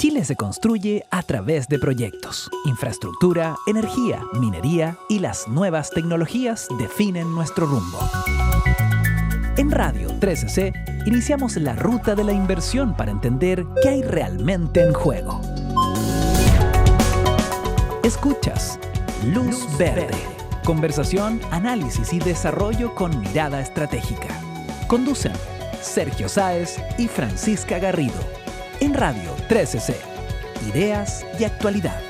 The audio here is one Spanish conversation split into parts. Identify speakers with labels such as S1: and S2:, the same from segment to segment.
S1: Chile se construye a través de proyectos. Infraestructura, energía, minería y las nuevas tecnologías definen nuestro rumbo. En Radio 13C iniciamos la ruta de la inversión para entender qué hay realmente en juego. Escuchas Luz Verde. Conversación, análisis y desarrollo con mirada estratégica. Conducen Sergio Sáez y Francisca Garrido. En Radio 13C. Ideas y actualidad.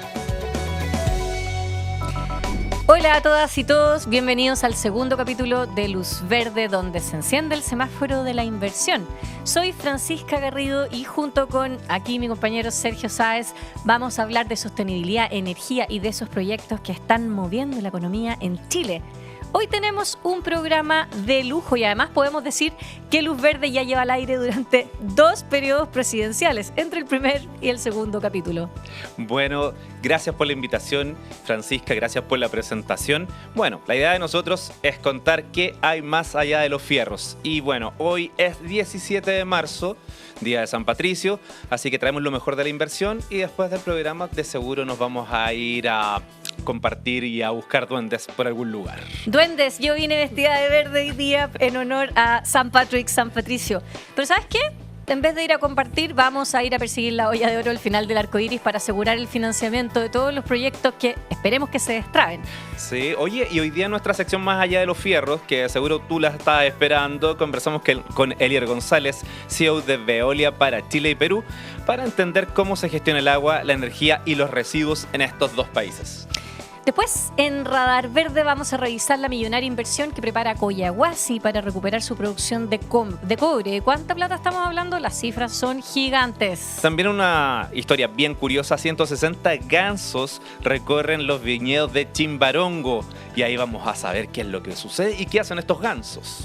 S2: Hola a todas y todos, bienvenidos al segundo capítulo de Luz Verde, donde se enciende el semáforo de la inversión. Soy Francisca Garrido y junto con aquí mi compañero Sergio Sáez vamos a hablar de sostenibilidad, energía y de esos proyectos que están moviendo la economía en Chile. Hoy tenemos un programa de lujo y además podemos decir que Luz Verde ya lleva al aire durante 2 periodos presidenciales, entre el primer y el segundo capítulo.
S3: Bueno, gracias por la invitación, Francisca, gracias por la presentación. Bueno, la idea de nosotros es contar qué hay más allá de los fierros. Y bueno, hoy es 17 de marzo, Día de San Patricio, así que traemos lo mejor de la inversión y después del programa de seguro nos vamos a ir a compartir y a buscar duendes por algún lugar.
S2: Duendes, yo vine vestida de verde hoy día en honor a San Patricio. Pero ¿sabes qué? En vez de ir a compartir, vamos a ir a perseguir la olla de oro al final del arco iris para asegurar el financiamiento de todos los proyectos que esperemos que se destraben.
S3: Sí, oye, y hoy día en nuestra sección Más allá de los fierros, que seguro tú la estabas esperando, conversamos con Elier González, CEO de Veolia para Chile y Perú, para entender cómo se gestiona el agua, la energía y los residuos en estos dos países.
S2: Después, en Radar Verde vamos a revisar la millonaria inversión que prepara Collahuasi para recuperar su producción de cobre. ¿Cuánta plata estamos hablando? Las cifras son gigantes.
S3: También una historia bien curiosa, 160 gansos recorren los viñedos de Chimbarongo y ahí vamos a saber qué es lo que sucede y qué hacen estos gansos.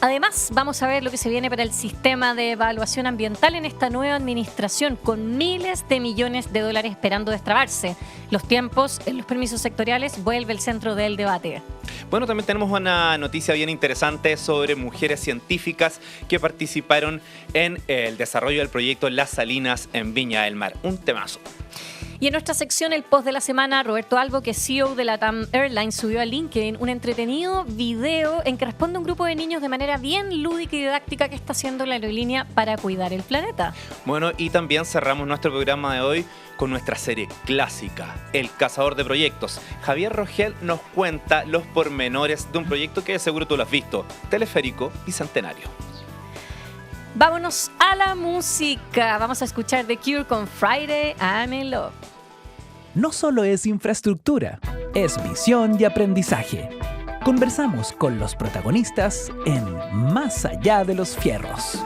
S2: Además, vamos a ver lo que se viene para el sistema de evaluación ambiental en esta nueva administración, con miles de millones de dólares esperando destrabarse. Los tiempos en los permisos sectoriales vuelve el centro del debate.
S3: Bueno, también tenemos una noticia bien interesante sobre mujeres científicas que participaron en el desarrollo del proyecto Las Salinas en Viña del Mar. Un temazo.
S2: Y en nuestra sección El Post de la Semana, Roberto Albo, que es CEO de LATAM Airlines, subió a LinkedIn un entretenido video en que responde un grupo de niños de manera bien lúdica y didáctica que está haciendo la aerolínea para cuidar el planeta.
S3: Bueno, y también cerramos nuestro programa de hoy con nuestra serie clásica, El Cazador de Proyectos. Javier Rogel nos cuenta los pormenores de un proyecto que seguro tú lo has visto, Teleférico Bicentenario.
S2: Vámonos a la música. Vamos a escuchar The Cure con Friday I'm in Love.
S1: No solo es infraestructura, es visión y aprendizaje. Conversamos con los protagonistas en Más allá de los fierros.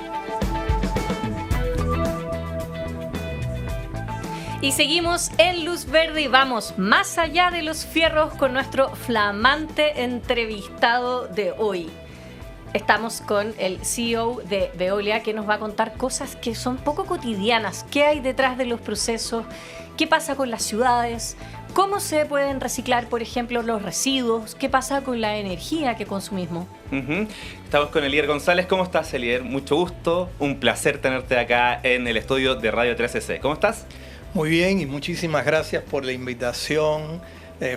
S2: Y seguimos en Luz Verde y vamos más allá de los fierros con nuestro flamante entrevistado de hoy. Estamos con el CEO de Veolia que nos va a contar cosas que son poco cotidianas. ¿Qué hay detrás de los procesos? ¿Qué pasa con las ciudades? ¿Cómo se pueden reciclar, por ejemplo, los residuos? ¿Qué pasa con la energía que consumimos?
S3: Estamos con Elier González. ¿Cómo estás, Elier? Mucho gusto. Un placer tenerte acá en el estudio de Radio 13C. ¿Cómo estás?
S4: Muy bien y muchísimas gracias por la invitación,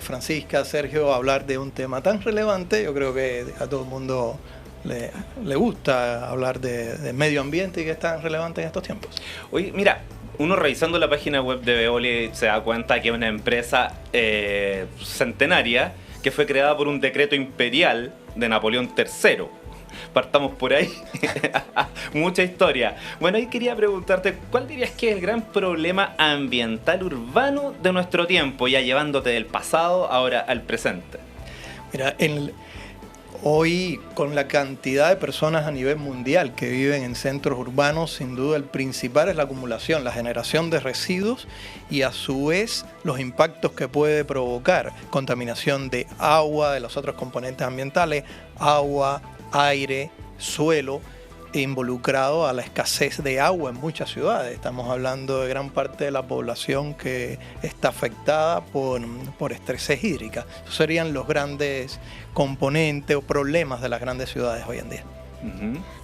S4: Francisca, Sergio, a hablar de un tema tan relevante. Yo creo que a todo el mundo le gusta hablar de medio ambiente y que es tan relevante en estos tiempos.
S3: Oye, mira, uno revisando la página web de Veolia se da cuenta que es una empresa centenaria que fue creada por un decreto imperial de Napoleón III. Partamos por ahí. Mucha historia. Bueno, ahí quería preguntarte, ¿cuál dirías que es el gran problema ambiental urbano de nuestro tiempo, ya llevándote del pasado ahora al presente?
S4: Mira, hoy, con la cantidad de personas a nivel mundial que viven en centros urbanos, sin duda el principal es la acumulación, la generación de residuos y a su vez los impactos que puede provocar. Contaminación de agua, de los otros componentes ambientales, agua, aire, suelo, involucrado a la escasez de agua en muchas ciudades. Estamos hablando de gran parte de la población que está afectada por escasez hídrica. Esos serían los grandes componentes o problemas de las grandes ciudades hoy en día.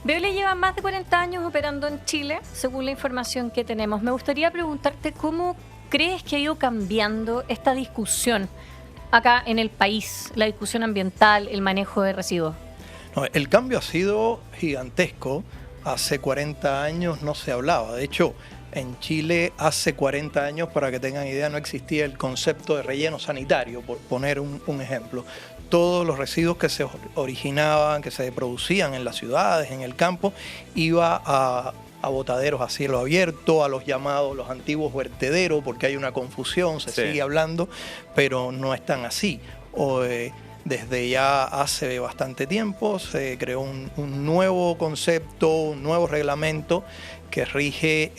S2: Veolia lleva más de 40 años operando en Chile, según la información que tenemos. Me gustaría preguntarte cómo crees que ha ido cambiando esta discusión acá en el país, la discusión ambiental, el manejo de residuos.
S4: No, el cambio ha sido gigantesco. Hace 40 años no se hablaba. De hecho, en Chile hace 40 años, para que tengan idea, no existía el concepto de relleno sanitario, por poner un ejemplo. Todos los residuos que se originaban, que se producían en las ciudades, en el campo, iba a botaderos a cielo abierto, a los llamados, los antiguos vertederos, porque hay una confusión, se sigue hablando, pero no es tan así. Desde ya hace bastante tiempo se creó un nuevo concepto, un nuevo reglamento que rige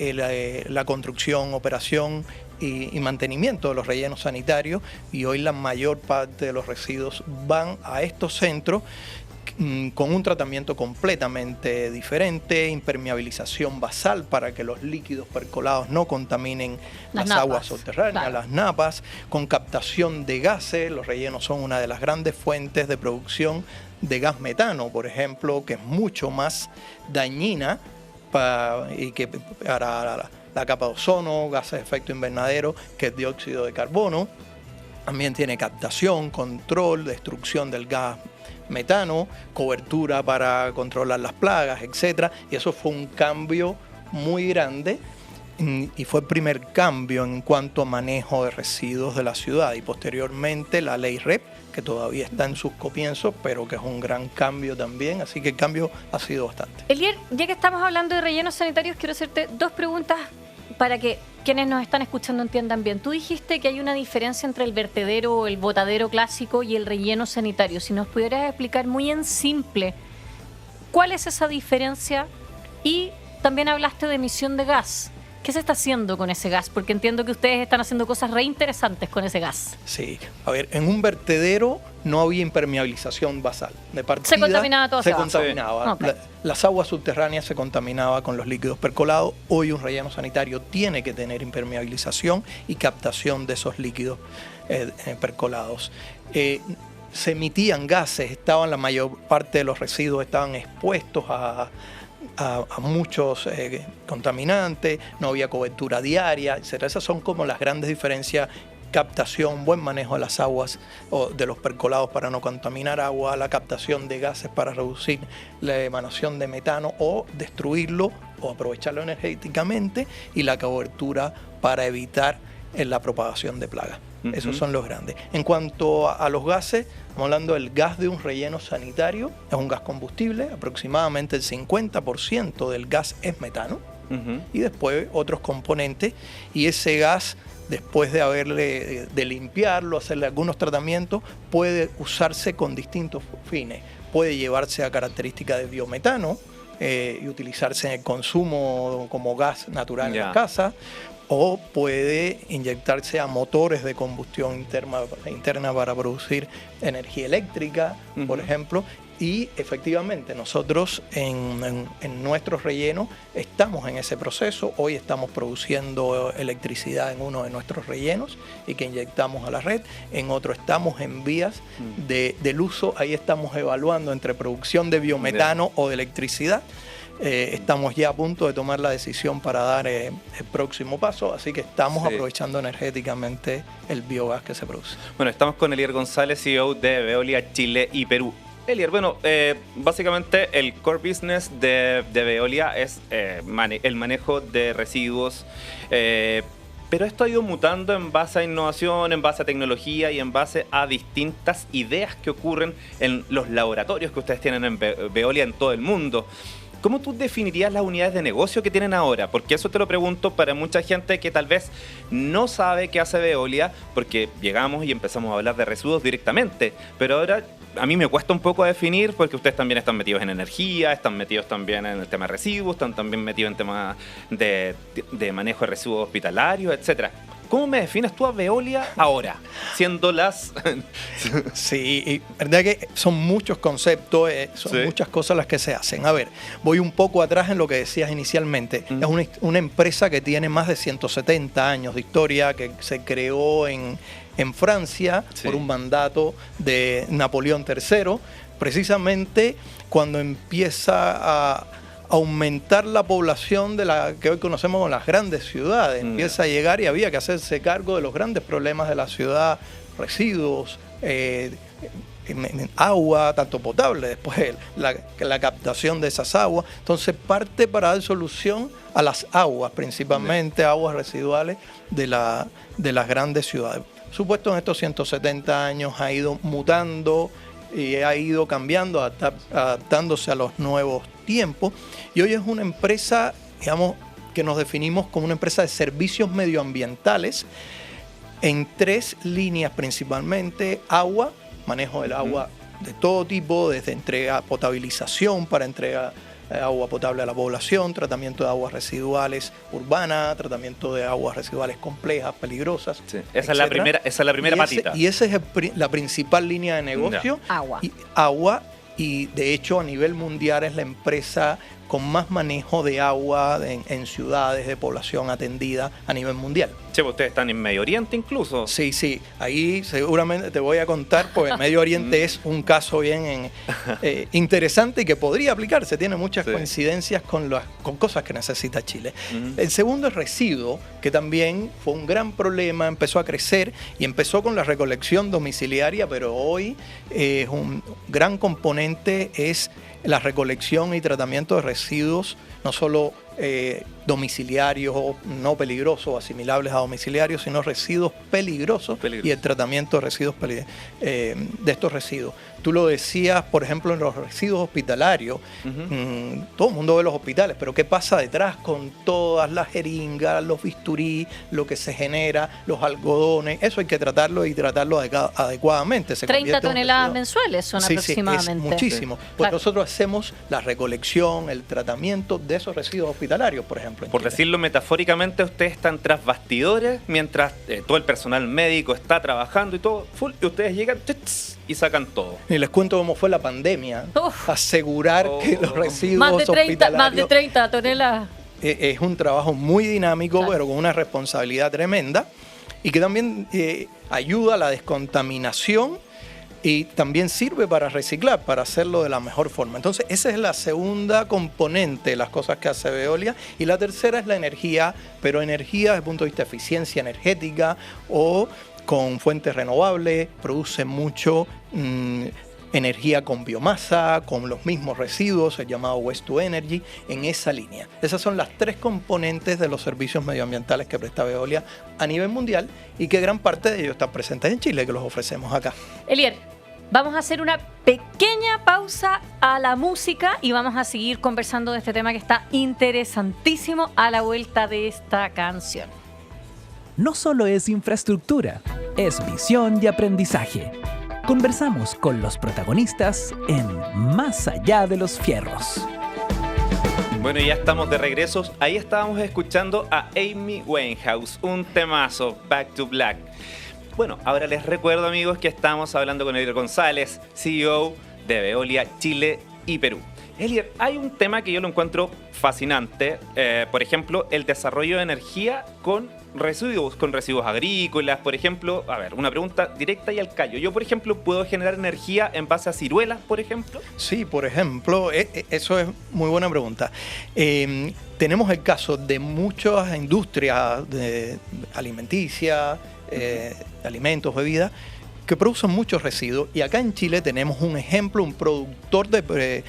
S4: la construcción, operación y mantenimiento de los rellenos sanitarios, y hoy la mayor parte de los residuos van a estos centros con un tratamiento completamente diferente, impermeabilización basal para que los líquidos percolados no contaminen las aguas subterráneas, las napas, con captación de gases. Los rellenos son una de las grandes fuentes de producción de gas metano, por ejemplo, que es mucho más dañina para la capa de ozono, gases de efecto invernadero, que es dióxido de carbono. También tiene captación, control, destrucción del gas metano, cobertura para controlar las plagas, etc. Y eso fue un cambio muy grande y fue el primer cambio en cuanto a manejo de residuos de la ciudad. Y posteriormente la ley REP, que todavía está en sus comienzos, pero que es un gran cambio también. Así que el cambio ha sido bastante.
S2: Elier, ya que estamos hablando de rellenos sanitarios, quiero hacerte dos preguntas para que quienes nos están escuchando entiendan bien. Tú dijiste que hay una diferencia entre el vertedero o el botadero clásico y el relleno sanitario. Si nos pudieras explicar muy en simple, ¿cuál es esa diferencia? Y también hablaste de emisión de gas. ¿Qué se está haciendo con ese gas? Porque entiendo que ustedes están haciendo cosas re interesantes con ese gas.
S4: Sí, a ver, en un vertedero no había impermeabilización basal. De partida,
S2: se contaminaba todo.
S4: Se contaminaba. Okay. Las aguas subterráneas se contaminaban con los líquidos percolados. Hoy un relleno sanitario tiene que tener impermeabilización y captación de esos líquidos percolados. Se emitían gases, la mayor parte de los residuos estaban expuestos a muchos contaminantes, no había cobertura diaria, etc. Esas son como las grandes diferencias: captación, buen manejo de las aguas o de los percolados para no contaminar agua, la captación de gases para reducir la emanación de metano o destruirlo o aprovecharlo energéticamente, y la cobertura para evitar la propagación de plagas. Esos son los grandes. En cuanto a los gases, estamos hablando del gas de un relleno sanitario. Es un gas combustible, aproximadamente el 50% del gas es metano, y después otros componentes, y ese gas, después de limpiarlo, hacerle algunos tratamientos, puede usarse con distintos fines. Puede llevarse a características de biometano y utilizarse en el consumo como gas natural en la casa, o puede inyectarse a motores de combustión interna para producir energía eléctrica, por ejemplo. Y efectivamente nosotros en nuestros rellenos estamos en ese proceso. Hoy estamos produciendo electricidad en uno de nuestros rellenos y que inyectamos a la red. En otro estamos en vías del uso. Ahí estamos evaluando entre producción de biometano o de electricidad. Estamos ya a punto de tomar la decisión para dar el próximo paso, así que estamos aprovechando energéticamente el biogás que se produce.
S3: Bueno, estamos con Elier González, CEO de Veolia Chile y Perú. Elier, bueno, básicamente el core business de Veolia es el manejo de residuos, pero esto ha ido mutando en base a innovación, en base a tecnología y en base a distintas ideas que ocurren en los laboratorios que ustedes tienen en Veolia en todo el mundo. ¿Cómo tú definirías las unidades de negocio que tienen ahora? Porque eso te lo pregunto para mucha gente que tal vez no sabe qué hace Veolia, porque llegamos y empezamos a hablar de residuos directamente, pero ahora a mí me cuesta un poco definir, porque ustedes también están metidos en energía, están metidos también en el tema de residuos, están también metidos en temas de manejo de residuos hospitalarios, etcétera. ¿Cómo me defines tú a Veolia ahora, siendo las...?
S4: Sí, y verdad que son muchos conceptos, son muchas cosas las que se hacen. A ver, voy un poco atrás en lo que decías inicialmente. Es una empresa que tiene más de 170 años de historia, que se creó en Francia por un mandato de Napoleón III. precisamente cuando empieza a aumentar la población de la que hoy conocemos como las grandes ciudades. Empieza a llegar y había que hacerse cargo de los grandes problemas de la ciudad, residuos, agua, tanto potable, después la captación de esas aguas. Entonces parte para dar solución a las aguas, principalmente aguas residuales de las grandes ciudades. Por supuesto, en estos 170 años ha ido mutando y ha ido cambiando, adaptándose a los nuevos tiempos. Y hoy es una empresa, digamos, que nos definimos como una empresa de servicios medioambientales en 3 líneas principalmente: agua, manejo del agua de todo tipo, desde entrega, potabilización para entrega agua potable a la población, tratamiento de aguas residuales urbanas, tratamiento de aguas residuales complejas, peligrosas.
S3: Sí. Esa es la primera patita.
S4: Y esa es la principal línea de negocio.
S2: Agua.
S4: Y de hecho a nivel mundial es la empresa con más manejo de agua en ciudades, de población atendida a nivel mundial.
S3: Che, ustedes están en Medio Oriente incluso.
S4: Sí, ahí seguramente te voy a contar, porque el Medio Oriente es un caso bien interesante y que podría aplicarse, tiene muchas coincidencias con cosas que necesita Chile. El segundo es residuo, que también fue un gran problema, empezó a crecer y empezó con la recolección domiciliaria, pero hoy es un gran componente es la recolección y tratamiento de residuos, no solo domiciliarios o no peligrosos o asimilables a domiciliarios, sino residuos peligrosos y el tratamiento de residuos de estos residuos. Tú lo decías, por ejemplo, en los residuos hospitalarios. Todo el mundo ve los hospitales, pero ¿qué pasa detrás con todas las jeringas, los bisturí, lo que se genera, los algodones? Eso hay que tratarlo y tratarlo adecuadamente.
S2: 30 toneladas mensuales son aproximadamente.
S4: Es muchísimo. Pues nosotros hacemos la recolección, el tratamiento de esos residuos hospitalarios, por ejemplo.
S3: Por decirlo metafóricamente, ustedes están tras bastidores mientras todo el personal médico está trabajando y todo, y ustedes llegan y sacan todo.
S4: Y les cuento cómo fue la pandemia. Asegurar que los residuos hospitalarios...
S2: Más de 30 toneladas.
S4: Es un trabajo muy dinámico, pero con una responsabilidad tremenda y que también ayuda a la descontaminación y también sirve para reciclar, para hacerlo de la mejor forma. Entonces, esa es la segunda componente de las cosas que hace Veolia. Y la tercera es la energía, pero energía desde el punto de vista de eficiencia energética o con fuentes renovables, produce mucho energía con biomasa, con los mismos residuos, el llamado waste to energy, en esa línea. Esas son las 3 componentes de los servicios medioambientales que presta Veolia a nivel mundial y que gran parte de ellos están presentes en Chile, que los ofrecemos acá.
S2: Elier, vamos a hacer una pequeña pausa a la música y vamos a seguir conversando de este tema que está interesantísimo a la vuelta de esta canción.
S1: No solo es infraestructura, es visión y aprendizaje. Conversamos con los protagonistas en Más allá de los fierros.
S3: Bueno, ya estamos de regreso. Ahí estábamos escuchando a Amy Winehouse, un temazo, Back to Black. Bueno, ahora les recuerdo, amigos, que estamos hablando con Elier González, CEO de Veolia Chile y Perú. Elier, hay un tema que yo lo encuentro fascinante, por ejemplo, el desarrollo de energía con residuos agrícolas, por ejemplo. A ver, una pregunta directa y al callo. Yo, por ejemplo, ¿puedo generar energía en base a ciruelas, por ejemplo?
S4: Sí, por ejemplo, eso es muy buena pregunta. Tenemos el caso de muchas industrias alimenticias, de alimentos, bebidas, que producen muchos residuos, y acá en Chile tenemos un ejemplo, un productor de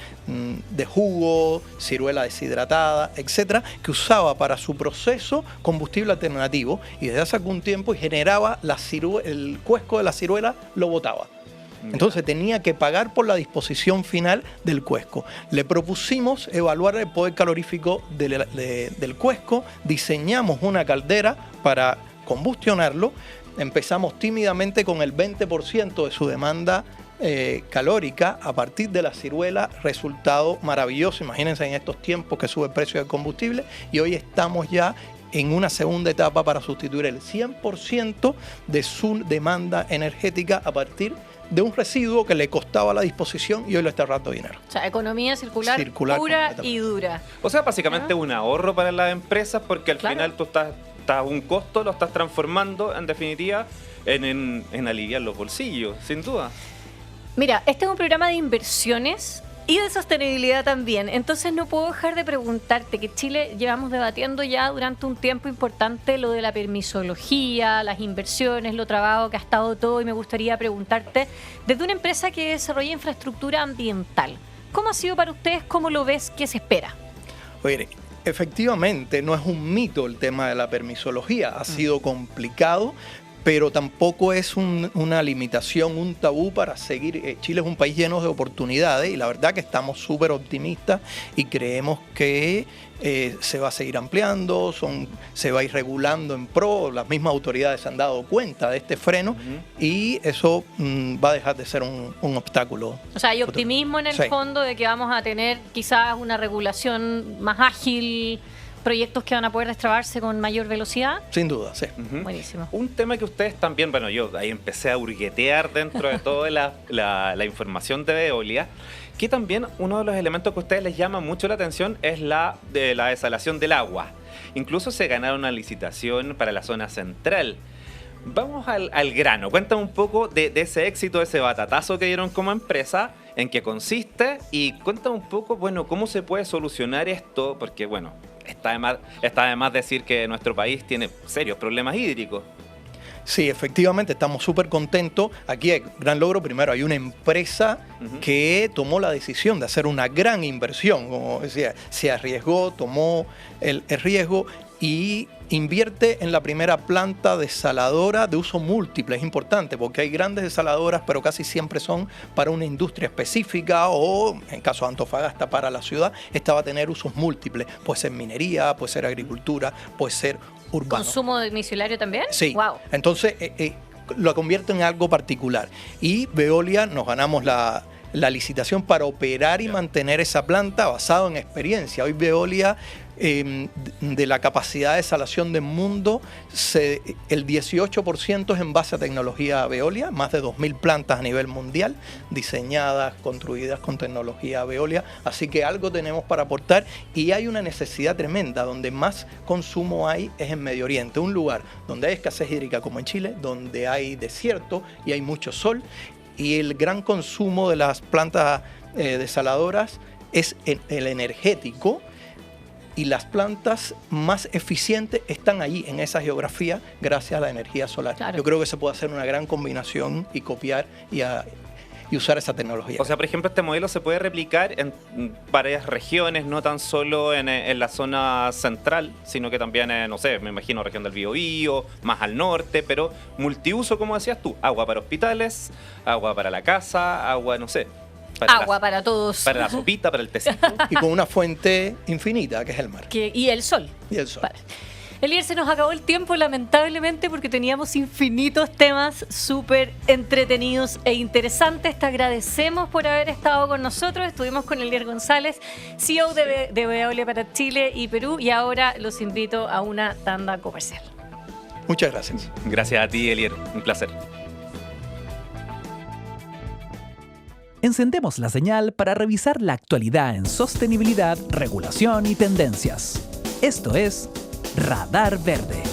S4: jugo, ciruela deshidratada, etcétera, que usaba para su proceso combustible alternativo y desde hace algún tiempo generaba el cuesco de la ciruela, lo botaba. Entonces tenía que pagar por la disposición final del cuesco. Le propusimos evaluar el poder calorífico del cuesco, diseñamos una caldera para combustionarlo. Empezamos tímidamente con el 20% de su demanda calórica a partir de la ciruela, resultado maravilloso. Imagínense en estos tiempos que sube el precio del combustible, y hoy estamos ya en una segunda etapa para sustituir el 100% de su demanda energética a partir de un residuo que le costaba la disposición y hoy lo está ahorrando dinero.
S2: O sea, economía circular pura y dura.
S3: O sea, básicamente un ahorro para las empresas, porque al final tú estás un costo, lo estás transformando en definitiva en aliviar los bolsillos, sin duda.
S2: Mira, este es un programa de inversiones y de sostenibilidad también. Entonces no puedo dejar de preguntarte que Chile llevamos debatiendo ya durante un tiempo importante lo de la permisología, las inversiones, lo trabado que ha estado todo, y me gustaría preguntarte, desde una empresa que desarrolla infraestructura ambiental, ¿cómo ha sido para ustedes? ¿Cómo lo ves? ¿Qué se espera?
S4: Oye, efectivamente no es un mito el tema de la permisología, ha sido complicado, pero tampoco es una limitación, un tabú para seguir. Chile es un país lleno de oportunidades y la verdad que estamos súper optimistas y creemos que se va a seguir ampliando, se va a ir regulando en pro, las mismas autoridades se han dado cuenta de este freno y eso va a dejar de ser un obstáculo.
S2: O sea, hay optimismo en el fondo de que vamos a tener quizás una regulación más ágil, proyectos que van a poder destrabarse con mayor velocidad.
S4: Sin duda, sí.
S2: Buenísimo.
S3: Un tema que ustedes también, bueno, yo ahí empecé a hurguetear dentro de toda la información de Veolia, que también uno de los elementos que a ustedes les llama mucho la atención es la desalación del agua. Incluso se ganaron una licitación para la zona central. Vamos al grano. Cuéntame un poco de ese éxito, de ese batatazo que dieron como empresa, en qué consiste, y cuéntame un poco, bueno, cómo se puede solucionar esto, porque, bueno, está de más decir que nuestro país tiene serios problemas hídricos.
S4: Sí, efectivamente, estamos súper contentos. Aquí hay gran logro. Primero, hay una empresa que tomó la decisión de hacer una gran inversión. Como decía, se arriesgó, tomó el riesgo y invierte en la primera planta desaladora de uso múltiple. Es importante porque hay grandes desaladoras, pero casi siempre son para una industria específica o, en caso de Antofagasta, para la ciudad. Esta va a tener usos múltiples. Puede ser minería, puede ser agricultura, puede ser urbano.
S2: ¿Consumo domiciliario también?
S4: Sí.
S2: Wow.
S4: Entonces, lo convierte en algo particular. Y Veolia nos ganamos la licitación para operar y mantener esa planta basado en experiencia. Hoy Veolia, de la capacidad de desalación del mundo, el 18% es en base a tecnología Veolia, más de 2.000 plantas a nivel mundial, diseñadas, construidas con tecnología Veolia, así que algo tenemos para aportar y hay una necesidad tremenda. Donde más consumo hay es en Medio Oriente, un lugar donde hay escasez hídrica como en Chile, donde hay desierto y hay mucho sol, y el gran consumo de las plantas desaladoras es el energético. Y las plantas más eficientes están allí, en esa geografía, gracias a la energía solar.
S2: Claro.
S4: Yo creo que se puede hacer una gran combinación y copiar y usar esa tecnología.
S3: O sea, por ejemplo, este modelo se puede replicar en varias regiones, no tan solo en la zona central, sino que también, no sé, me imagino región del Biobío, más al norte, pero multiuso, como decías tú, agua para hospitales, agua para la casa, agua, no sé.
S2: Para todos.
S3: Para la sopita, para el tecito.
S4: Y con una fuente infinita, que es el mar.
S2: Y el sol.
S4: Y el sol.
S2: Vale. Elier, se nos acabó el tiempo, lamentablemente, porque teníamos infinitos temas súper entretenidos e interesantes. Te agradecemos por haber estado con nosotros. Estuvimos con Elier González, CEO de Veolia para Chile y Perú, y ahora los invito a una tanda comercial.
S4: Muchas gracias.
S3: Gracias a ti, Elier. Un placer.
S1: Encendemos la señal para revisar la actualidad en sostenibilidad, regulación y tendencias. Esto es Radar Verde.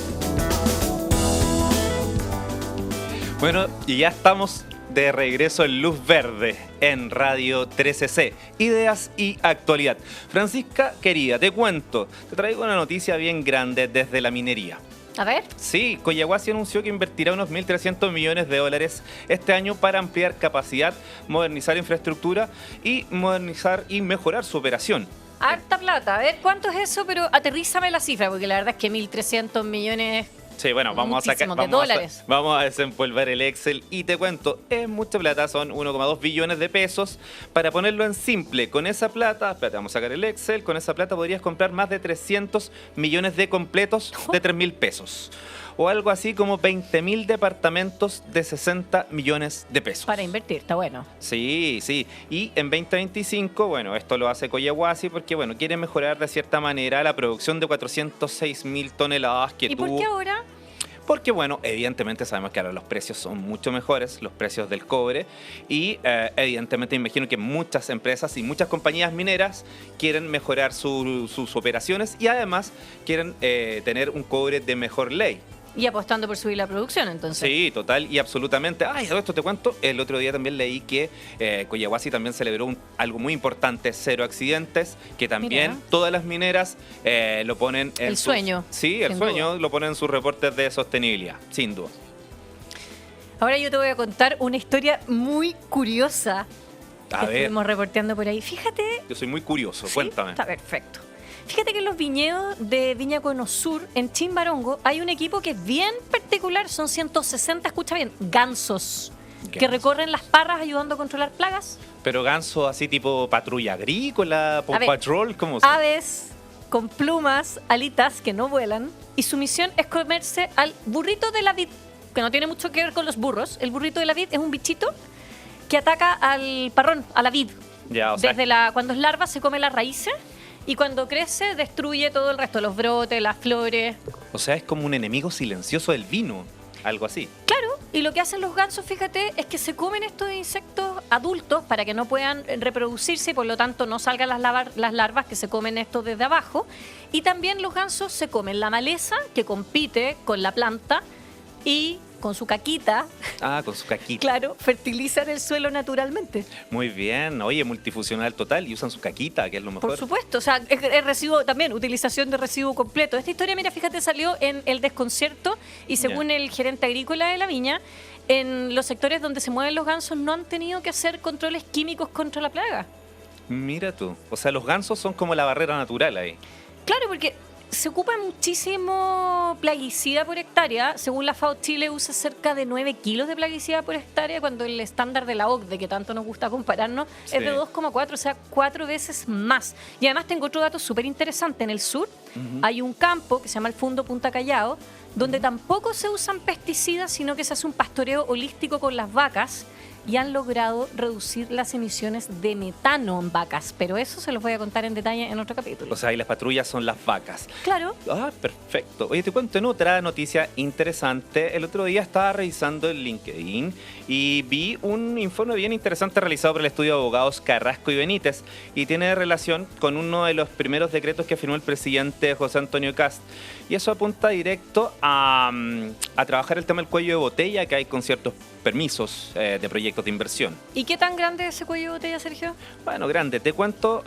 S3: Bueno, y ya estamos de regreso en Luz Verde en Radio 13C. Ideas y actualidad. Francisca, querida, te cuento. Te traigo una noticia bien grande desde la minería.
S2: A ver.
S3: Sí, Collahuasi anunció que invertirá unos 1.300 millones de dólares este año para ampliar capacidad, modernizar infraestructura y modernizar y mejorar su operación.
S2: Harta plata. A ver, ¿cuánto es eso? Pero aterrízame la cifra, porque la verdad es que 1.300 millones...
S3: Sí, bueno, vamos a desempolvar el Excel y te cuento, es mucha plata, son 1,2 billones de pesos. Para ponerlo en simple, con esa plata, espérate, vamos a sacar el Excel, con esa plata podrías comprar más de 300 millones de completos de 3.000 pesos. O algo así como 20.000 departamentos de 60 millones de pesos.
S2: Para invertir, está bueno.
S3: Sí, sí. Y en 2025, bueno, esto lo hace Collahuasi porque, bueno, quiere mejorar de cierta manera la producción de 406.000 toneladas que tuvo.
S2: ¿Y por qué ahora?
S3: Porque, bueno, evidentemente sabemos que ahora los precios son mucho mejores, los precios del cobre, y evidentemente imagino que muchas empresas y muchas compañías mineras quieren mejorar sus operaciones y además quieren tener un cobre de mejor ley.
S2: Y apostando por subir la producción, entonces.
S3: Sí, total y absolutamente. Ay, todo esto te cuento. El otro día también leí que Collahuasi también celebró algo muy importante, 0 accidentes, que también
S2: Mira.
S3: todas las mineras lo ponen en
S2: El sueño,
S3: Sí, el
S2: sin
S3: sueño
S2: duda.
S3: lo ponen en sus reportes de sostenibilidad, sin duda.
S2: Ahora yo te voy a contar una historia muy curiosa
S3: A
S2: que
S3: ver,
S2: estuvimos reporteando por ahí. Fíjate.
S3: yo soy muy curioso,
S2: ¿Sí?
S3: cuéntame.
S2: Está perfecto. Fíjate que en los viñedos de Viña Cono Sur, en Chimbarongo, hay un equipo que es bien particular, son 160, escucha bien, gansos, que
S3: Gansos.
S2: recorren las parras ayudando a controlar plagas.
S3: Pero ganso así tipo patrulla agrícola,
S2: A ver,
S3: patrol, ¿cómo se
S2: Aves con plumas, alitas que no vuelan, y su misión es comerse al burrito de la vid, que no tiene mucho que ver con los burros. El burrito de la vid es un bichito que ataca al parrón, a la vid.
S3: Ya, o sea,
S2: Cuando es larva se come las raíces y cuando crece destruye todo el resto, los brotes, las flores.
S3: o sea, es como un enemigo silencioso del vino, algo así.
S2: Claro, y lo que hacen los gansos, fíjate, es que se comen estos insectos adultos para que no puedan reproducirse y por lo tanto no salgan las larvas que se comen estos desde abajo. Y también los gansos se comen la maleza que compite con la planta y con su caquita,
S3: Ah, con su caquita.
S2: claro, fertilizan el suelo naturalmente.
S3: Muy bien, oye, multifuncional total y usan su caquita, que es lo mejor.
S2: Por supuesto, o sea, es residuo también, utilización de residuo completo. Esta historia, mira, fíjate, salió en El Desconcierto y según el gerente agrícola de la viña, en los sectores donde se mueven los gansos no han tenido que hacer controles químicos contra la plaga.
S3: Mira tú, o sea, los gansos son como la barrera natural ahí.
S2: Claro, porque se ocupa muchísimo plaguicida por hectárea. Según la FAO, Chile usa cerca de 9 kilos de plaguicida por hectárea, cuando el estándar de la OCDE, que tanto nos gusta compararnos,
S3: Sí.
S2: es de 2,4, o sea, 4 veces más. Y además tengo otro dato súper interesante. En el sur hay un campo que se llama el Fundo Punta Callao, donde tampoco se usan pesticidas, sino que se hace un pastoreo holístico con las vacas y han logrado reducir las emisiones de metano en vacas. Pero eso se los voy a contar en detalle en otro capítulo.
S3: O sea, ahí las patrullas son las vacas.
S2: Claro.
S3: Ah, perfecto. Oye, te cuento en otra noticia interesante. El otro día estaba revisando el LinkedIn y vi un informe bien interesante realizado por el estudio de abogados Carrasco y Benítez y tiene relación con uno de los primeros decretos que firmó el presidente José Antonio Kast. Y eso apunta directo a trabajar el tema del cuello de botella que hay con ciertos permisos de proyectos de inversión.
S2: ¿Y qué tan grande es ese cuello de botella, Sergio?
S3: Bueno, grande. Te cuento,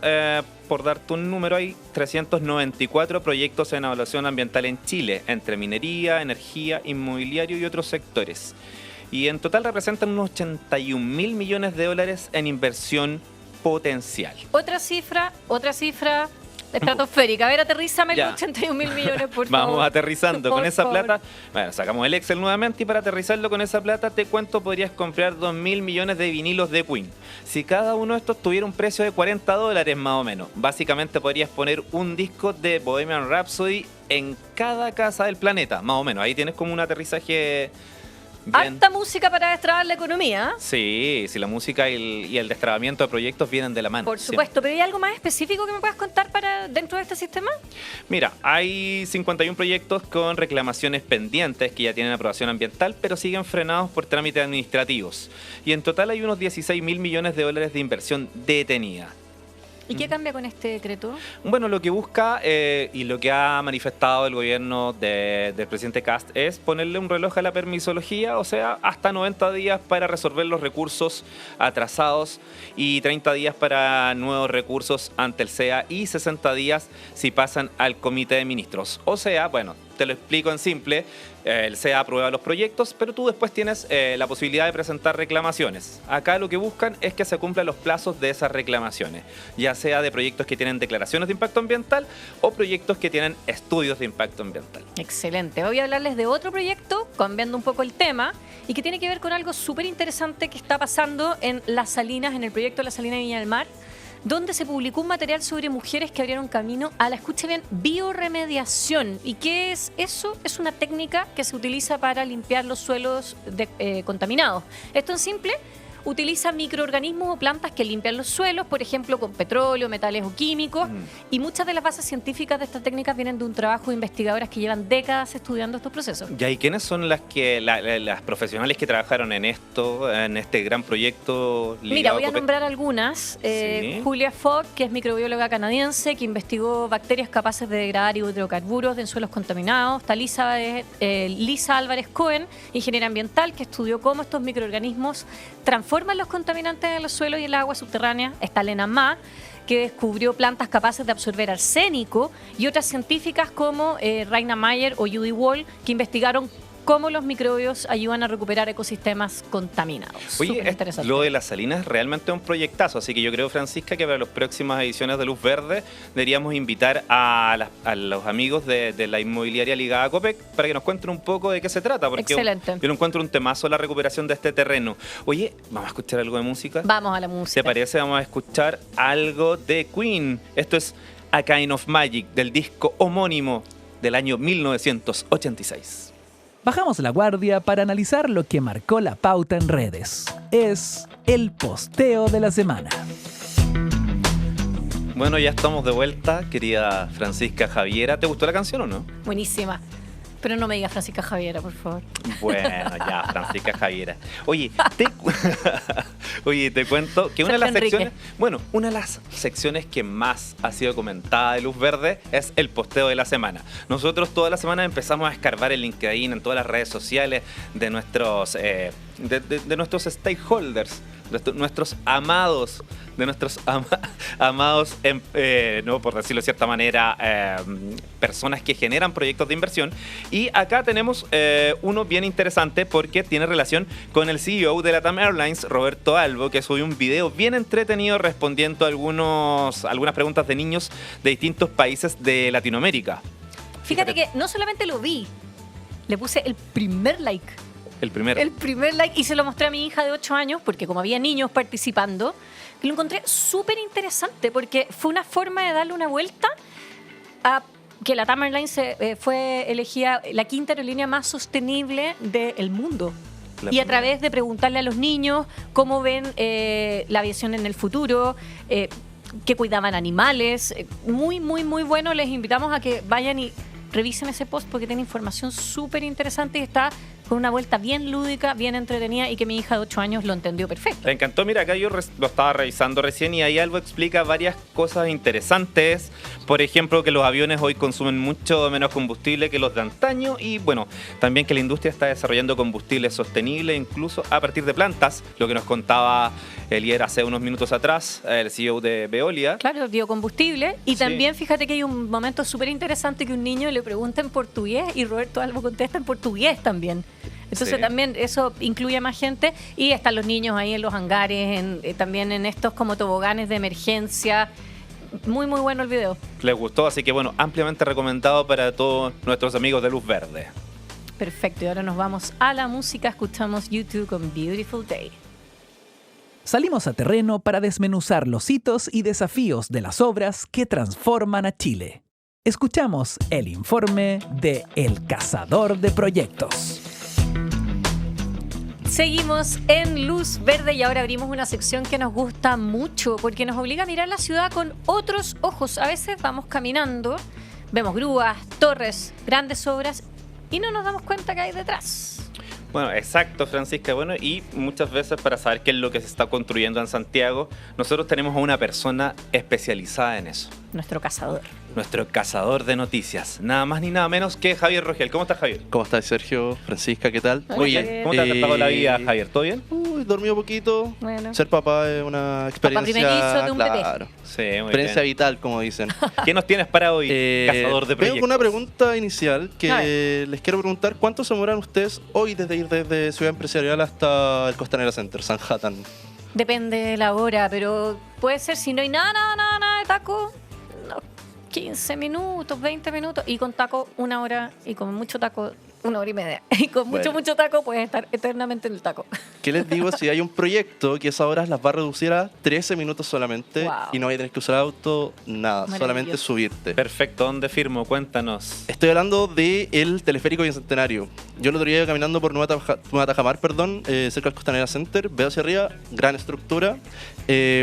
S3: por darte un número, hay 394 proyectos en evaluación ambiental en Chile, entre minería, energía, inmobiliario y otros sectores. Y en total representan unos 81 mil millones de dólares en inversión potencial.
S2: Otra cifra estratosférica. A ver, aterrízame
S3: Ya.
S2: los 81 mil millones, por favor.
S3: Vamos aterrizando con
S2: Por
S3: esa
S2: favor.
S3: plata. Bueno, sacamos el Excel nuevamente y para aterrizarlo con esa plata, te cuento, podrías comprar 2.000 millones de vinilos de Queen. Si cada uno de estos tuviera un precio de $40 más o menos, básicamente podrías poner un disco de Bohemian Rhapsody en cada casa del planeta, más o menos. Ahí tienes como un aterrizaje bien.
S2: Harta música para destrabar la economía.
S3: Sí, si la música y el destrabamiento de proyectos vienen de la mano.
S2: Por
S3: Sí.
S2: supuesto, pero ¿hay algo más específico que me puedas contar para dentro de este sistema?
S3: Mira, hay 51 proyectos con reclamaciones pendientes que ya tienen aprobación ambiental, pero siguen frenados por trámites administrativos. Y en total hay unos 16 mil millones de dólares de inversión detenida.
S2: ¿Y qué cambia con este decreto?
S3: Bueno, lo que busca y lo que ha manifestado el gobierno del presidente Kast es ponerle un reloj a la permisología, o sea, hasta 90 días para resolver los recursos atrasados y 30 días para nuevos recursos ante el SEA y 60 días si pasan al comité de ministros. O sea, bueno, te lo explico en simple, el SEA aprueba los proyectos, pero tú después tienes la posibilidad de presentar reclamaciones. Acá lo que buscan es que se cumplan los plazos de esas reclamaciones, ya sea de proyectos que tienen declaraciones de impacto ambiental o proyectos que tienen estudios de impacto ambiental.
S2: Excelente. Voy a hablarles de otro proyecto, cambiando un poco el tema, y que tiene que ver con algo súper interesante que está pasando en Las Salinas, en el proyecto La Salina de Viña del Mar, donde se publicó un material sobre mujeres que abrieron camino a la, escuche bien, bioremediación. ¿Y qué es eso? Es una técnica que se utiliza para limpiar los suelos contaminados. Esto en simple, utiliza microorganismos o plantas que limpian los suelos, por ejemplo, con petróleo, metales o químicos. Y muchas de las bases científicas de estas técnicas vienen de un trabajo de investigadoras que llevan décadas estudiando estos procesos.
S3: ¿Y ahí quiénes son las profesionales que trabajaron en esto, en este gran proyecto ligado?
S2: Mira, voy a nombrar algunas.
S3: Sí.
S2: Julia Fogg, que es microbióloga canadiense, que investigó bacterias capaces de degradar hidrocarburos en suelos contaminados. Está Lisa Álvarez Cohen, ingeniera ambiental, que estudió cómo estos microorganismos transforman los contaminantes en los suelos y en las aguas subterráneas. Está Lena Ma, que descubrió plantas capaces de absorber arsénico, y otras científicas como Raina Mayer o Judy Wall, que investigaron cómo los microbios ayudan a recuperar ecosistemas contaminados.
S3: Oye,
S2: Superinteresante.
S3: lo de las salinas es realmente un proyectazo, así que yo creo, Francisca, que para las próximas ediciones de Luz Verde deberíamos invitar a los amigos de la inmobiliaria ligada a Copec para que nos cuenten un poco de qué se trata, porque
S2: Excelente.
S3: yo no encuentro un temazo la recuperación de este terreno. Oye, ¿vamos a escuchar algo de música?
S2: Vamos a la música.
S3: ¿Te parece? Vamos a escuchar algo de Queen. Esto es A Kind of Magic, del disco homónimo del año 1986.
S1: Bajamos la guardia para analizar lo que marcó la pauta en redes. Es el posteo de la semana.
S3: Bueno, ya estamos de vuelta, querida Francisca Javiera. ¿Te gustó la canción o no?
S2: Buenísima. Pero no me digas Francisca Javiera, por favor.
S3: Bueno, ya, Francisca Javiera. Oye, te cuento que una de las
S2: Sergio
S3: secciones, una de las secciones que más ha sido comentada de Luz Verde es el posteo de la semana. Nosotros toda la semana empezamos a escarbar en LinkedIn, en todas las redes sociales de nuestros stakeholders, de nuestros amados, no, por decirlo de cierta manera, personas que generan proyectos de inversión. Y acá tenemos uno bien interesante porque tiene relación con el CEO de LATAM Airlines, Roberto Albo, que subió un video bien entretenido respondiendo a algunas preguntas de niños de distintos países de Latinoamérica.
S2: Fíjate que no solamente lo vi, le puse el primer like.
S3: El primero.
S2: El primer like, y se lo mostré a mi hija de 8 años, porque como había niños participando, que lo encontré súper interesante, porque fue una forma de darle una vuelta a que la LATAM Airlines fue elegida la quinta aerolínea más sostenible del mundo. Y a través de preguntarle a los niños cómo ven la aviación en el futuro, que cuidaban animales. Muy, muy, muy bueno. Les invitamos a que vayan y revisen ese post porque tiene información súper interesante y está con una vuelta bien lúdica, bien entretenida, y que mi hija de 8 años lo entendió perfecto.
S3: Me encantó. Mira, acá yo lo estaba revisando recién y ahí Albo explica varias cosas interesantes. Por ejemplo, que los aviones hoy consumen mucho menos combustible que los de antaño, y bueno, también que la industria está desarrollando combustible sostenible incluso a partir de plantas, lo que nos contaba Elier hace unos minutos atrás, el CEO de Veolia.
S2: Claro, biocombustible. Y
S3: Sí.
S2: también fíjate que hay un momento súper interesante que un niño le pregunta en portugués y Roberto Albo contesta en portugués también. Entonces
S3: Sí.
S2: también eso incluye a más gente, y están los niños ahí en los hangares, también en estos como toboganes de emergencia. Muy, muy bueno el video.
S3: Les gustó, así que bueno, ampliamente recomendado para todos nuestros amigos de Luz Verde.
S2: Perfecto, y ahora nos vamos a la música. Escuchamos YouTube con Beautiful Day.
S1: Salimos a terreno para desmenuzar los hitos y desafíos de las obras que transforman a Chile. Escuchamos el informe de El Cazador de Proyectos.
S2: Seguimos en Luz Verde y ahora abrimos una sección que nos gusta mucho porque nos obliga a mirar la ciudad con otros ojos. A veces vamos caminando, vemos grúas, torres, grandes obras y no nos damos cuenta que hay detrás.
S3: Bueno, exacto, Francisca. Bueno, y muchas veces para saber qué es lo que se está construyendo en Santiago, nosotros tenemos a una persona especializada en eso.
S2: Nuestro cazador.
S3: Nuestro cazador de noticias. Nada más ni nada menos que Javier Rogel. ¿Cómo estás, Javier?
S5: ¿Cómo estás, Sergio? Francisca, ¿qué tal?
S2: Muy bien.
S3: ¿Cómo te ha tratado la vida, Javier? ¿Todo bien?
S5: Dormido poquito.
S2: Bueno.
S5: Ser papá es una experiencia.
S2: primerizo de un bebé.
S5: claro.
S3: Sí, muy
S5: Experiencia
S3: bien.
S5: vital, como dicen.
S3: ¿Qué nos tienes para hoy, cazador de
S5: Vengo
S3: proyectos?
S5: con una pregunta inicial
S2: A
S5: que les quiero preguntar. ¿Cuánto se demoran ustedes hoy desde ir desde Ciudad Empresarial hasta el Costanera Center, Sanhattan?
S2: Depende de la hora, pero puede ser si no hay nada de taco, 15 minutos, 20 minutos, y con taco 1 hora, y con mucho taco 1 hora y media. Y con
S5: Bueno.
S2: mucho taco puedes estar eternamente en el taco.
S5: ¿Qué les digo si hay un proyecto que esas horas las va a reducir a 13 minutos solamente
S2: Wow.
S5: y no vais a tener que usar auto, nada,
S2: Maravilloso.
S5: solamente subirte?
S3: Perfecto, ¿dónde firmo? Cuéntanos.
S5: Estoy hablando del teleférico Bicentenario. Yo el otro día caminando por Nueva Tajamar, cerca del Costanera Center, veo hacia arriba, gran estructura,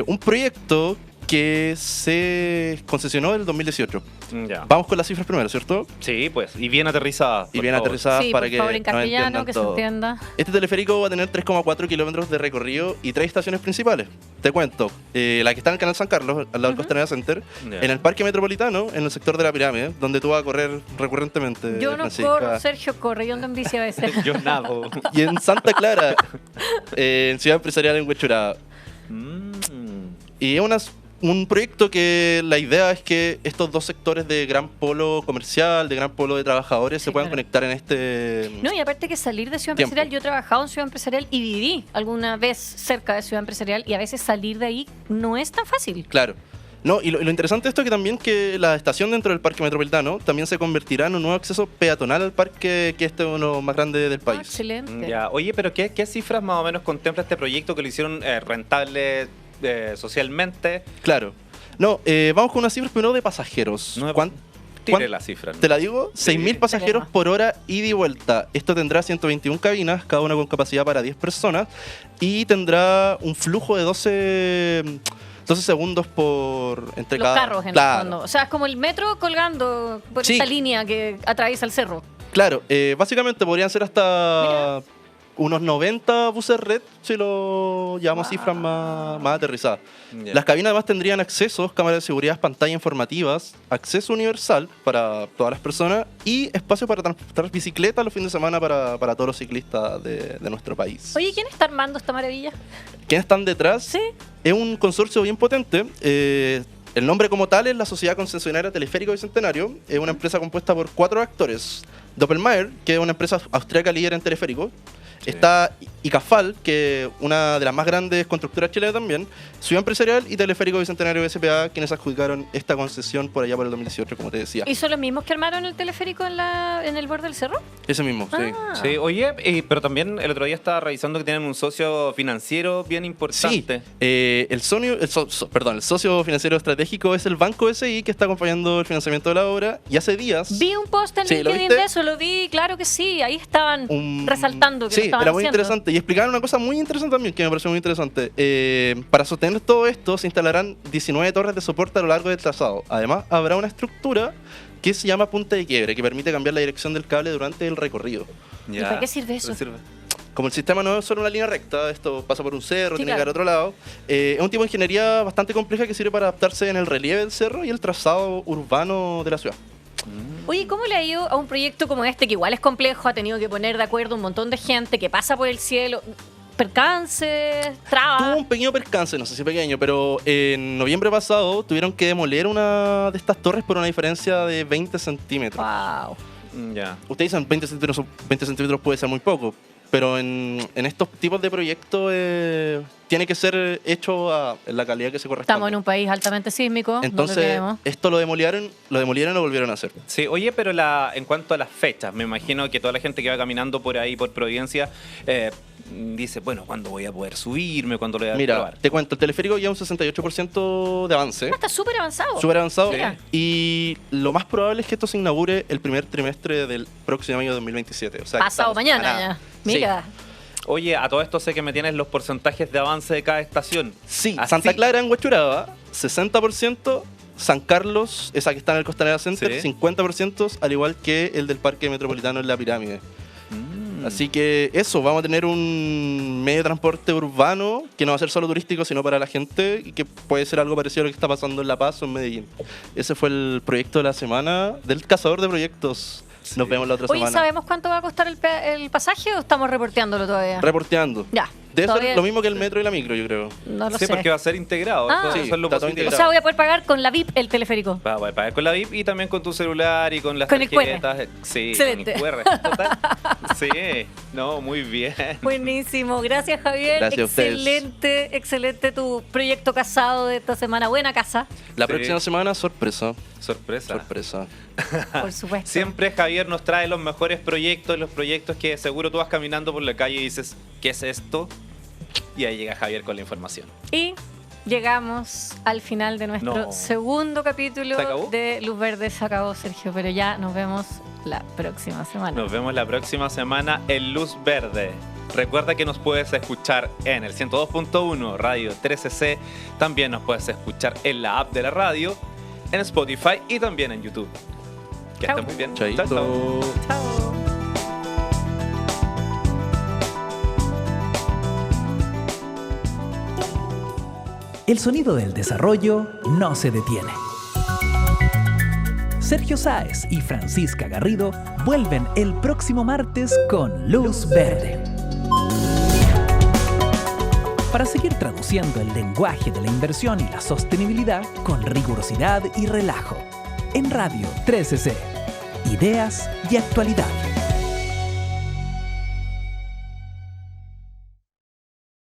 S5: un proyecto que se concesionó en el 2018.
S3: Ya.
S5: Vamos con las cifras primero, ¿cierto?
S3: Sí, pues, y bien aterrizada.
S5: Y
S3: por
S5: bien
S3: favor.
S5: aterrizadas
S2: Sí,
S5: para
S2: por
S5: que
S2: favor, en
S5: nos
S2: castellano,
S5: entiendan
S2: que se
S5: todo.
S2: entienda.
S5: Este teleférico va a tener 3,4 kilómetros de recorrido y 3 estaciones principales. Te cuento, la que está en el Canal San Carlos, al lado del Costanera Center,
S3: Ya.
S5: en el Parque Metropolitano, en el sector de la Pirámide, donde tú vas a correr recurrentemente,
S2: Yo no
S5: Francisca.
S2: corro, Sergio corre, yo ando en bici a veces.
S3: Yo nado.
S5: Y en Santa Clara, en Ciudad Empresarial en Huechuraba. Y es un proyecto que la idea es que estos dos sectores de gran polo comercial, de gran polo de trabajadores,
S2: Sí,
S5: se puedan
S2: claro.
S5: conectar en este...
S2: No, y aparte que salir de Ciudad
S5: Tiempo.
S2: Empresarial, yo he trabajado en Ciudad Empresarial y viví alguna vez cerca de Ciudad Empresarial y a veces salir de ahí no es tan fácil.
S5: Claro. No, y lo interesante de esto es que también que la estación dentro del Parque Metropolitano también se convertirá en un nuevo acceso peatonal al parque, que este es uno más grande del
S2: Ah,
S5: país.
S2: excelente.
S3: Ya. Oye, pero ¿qué cifras más o menos contempla este proyecto que lo hicieron rentable socialmente?
S5: Claro. No, vamos con unas cifras primero de pasajeros.
S3: No me-
S5: ¿Cuán-
S3: Tire
S5: cuán-
S3: la cifra. ¿no?
S5: Te la digo, 6.000 pasajeros
S2: Tenemos.
S5: por hora ida y vuelta. Esto tendrá 121 cabinas, cada una con capacidad para 10 personas, y tendrá un flujo de 12 segundos por entre
S2: Los
S5: cada...
S2: carros en
S5: Claro.
S2: el fondo. O sea, es como el metro colgando por
S5: Sí.
S2: esta línea que atraviesa el cerro.
S5: Claro, básicamente podrían ser hasta unos 90 buses red si lo llevamos a cifras más aterrizadas.
S3: Ya.
S5: Las cabinas además tendrían accesos, cámaras de seguridad, pantallas informativas, acceso universal para todas las personas y espacio para transportar bicicletas los fines de semana para todos los ciclistas de nuestro país.
S2: Oye, ¿quién está armando esta maravilla?
S5: ¿Quiénes están detrás?
S2: Sí.
S5: Es un consorcio bien potente. El nombre como tal es la Sociedad Concesionaria Teleférico Bicentenario. Es una empresa compuesta por 4 actores. Doppelmayr, que es una empresa austríaca líder en teleférico. Está ICAFAL, que es una de las más grandes constructoras chilenas también. Ciudad Empresarial y Teleférico Bicentenario SPA, quienes adjudicaron esta concesión por allá por el 2018, como te decía.
S2: ¿Y son los mismos que armaron el teleférico en el borde del cerro?
S5: Ese mismo, sí.
S2: Ah.
S3: Sí, oye, pero también el otro día estaba revisando que tienen un socio financiero bien
S5: Sí,
S3: importante.
S5: el socio financiero estratégico es el Banco SI, que está acompañando el financiamiento de la obra. Y hace días...
S2: Vi un post en
S5: Sí, ¿lo
S2: LinkedIn
S5: viste?
S2: de eso, lo vi, claro que sí. Ahí estaban
S5: un-
S2: resaltando que
S5: sí,
S2: lo estaban
S5: era muy
S2: haciendo.
S5: interesante. Y explicaron una cosa muy interesante también, que me pareció muy interesante. Para sostener todo esto, se instalarán 19 torres de soporte a lo largo del trazado. Además, habrá una estructura que se llama punta de quiebre, que permite cambiar la dirección del cable durante el recorrido.
S2: ¿Y para qué sirve eso?
S5: Como el sistema no es solo una línea recta, esto pasa por un cerro,
S2: Sí,
S5: tiene que
S2: claro.
S5: ir a otro lado, es un tipo de ingeniería bastante compleja que sirve para adaptarse en el relieve del cerro y el trazado urbano de la ciudad.
S2: Oye, ¿cómo le ha ido a un proyecto como este, que igual es complejo, ha tenido que poner de acuerdo un montón de gente, que pasa por el cielo, percances,
S5: Tuvo
S2: trabas?
S5: un pequeño percance, no sé si pequeño, pero en noviembre pasado tuvieron que demoler una de estas torres por una diferencia de 20 centímetros.
S2: Wow.
S3: Ya.
S5: Ustedes dicen 20 centímetros puede ser muy poco, pero en estos tipos de proyectos tiene que ser hecho en la calidad que se corresponde.
S2: Estamos en un país altamente sísmico, no lo
S5: Entonces,
S2: queremos.
S5: esto lo demolieron y lo volvieron a hacer.
S3: Sí, oye, pero en cuanto a las fechas, me imagino que toda la gente que va caminando por ahí, por Providencia, dice, bueno, ¿cuándo voy a poder subirme? ¿Cuándo lo voy a
S5: Mira,
S3: probar?
S5: te cuento, el teleférico ya un 68% de avance.
S2: Está súper avanzado.
S5: Súper avanzado.
S2: Mira.
S5: Y lo más probable es que esto se inaugure el primer trimestre del próximo año 2027. O sea, que
S2: Pasado
S5: estamos a
S2: mañana
S5: nada.
S2: ya.
S5: Sí.
S2: Mira.
S3: Oye, a todo esto sé que me tienes los porcentajes de avance de cada estación.
S5: Sí,
S3: Así-
S5: Santa Clara en Huechuraba, 60%. San Carlos, esa que está en el Costanera Center,
S3: Sí.
S5: 50%, al igual que el del Parque Metropolitano en la Pirámide.
S3: Mm.
S5: Así que eso, vamos a tener un medio de transporte urbano que no va a ser solo turístico, sino para la gente y que puede ser algo parecido a lo que está pasando en La Paz o en Medellín. Ese fue el proyecto de la semana del cazador de proyectos. Nos vemos la otra
S2: Oye,
S5: semana.
S2: ¿sabemos cuánto va a costar el pasaje o estamos reporteándolo todavía?
S5: Reporteando.
S2: Ya.
S5: Debe
S2: Todavía-
S5: ser lo mismo que el metro y la micro, yo creo.
S2: No lo
S3: Sí,
S2: sé.
S3: porque va a ser integrado.
S2: Ah.
S3: Eso
S5: Sí,
S3: es lo
S5: está todo
S3: positivo.
S2: O sea, voy a poder pagar con la VIP el teleférico.
S3: Va a poder pagar con la VIP y también con tu celular y con las
S2: Con el
S3: tarjetas. Sí,
S2: Excelente.
S3: con el QR. Total. Sí, no, muy bien.
S2: Buenísimo, gracias Javier.
S5: Gracias a ustedes.
S2: Excelente, excelente tu proyecto casado de esta semana. Buena casa,
S5: La
S3: Sí.
S5: próxima semana, sorpresa.
S3: Sorpresa.
S5: Sorpresa.
S2: por supuesto.
S3: Siempre Javier nos trae los mejores proyectos, los proyectos que seguro tú vas caminando por la calle y dices, ¿qué es esto? Y ahí llega Javier con la información.
S2: Y llegamos al final de nuestro
S3: No.
S2: segundo capítulo
S3: ¿Se acabó?
S2: de Luz Verde. Se acabó, Sergio, pero ya nos vemos la próxima semana.
S3: Nos vemos la próxima semana en Luz Verde. Recuerda que nos puedes escuchar en el 102.1 Radio 13C. También nos puedes escuchar en la app de la radio, en Spotify y también en YouTube. Que
S2: Chau.
S3: estén muy bien.
S5: Chaito.
S3: Chao, chao.
S2: Chao.
S1: El sonido del desarrollo no se detiene. Sergio Sáez y Francisca Garrido vuelven el próximo martes con Luz Verde. Para seguir traduciendo el lenguaje de la inversión y la sostenibilidad con rigurosidad y relajo. En Radio 13C. Ideas y actualidad.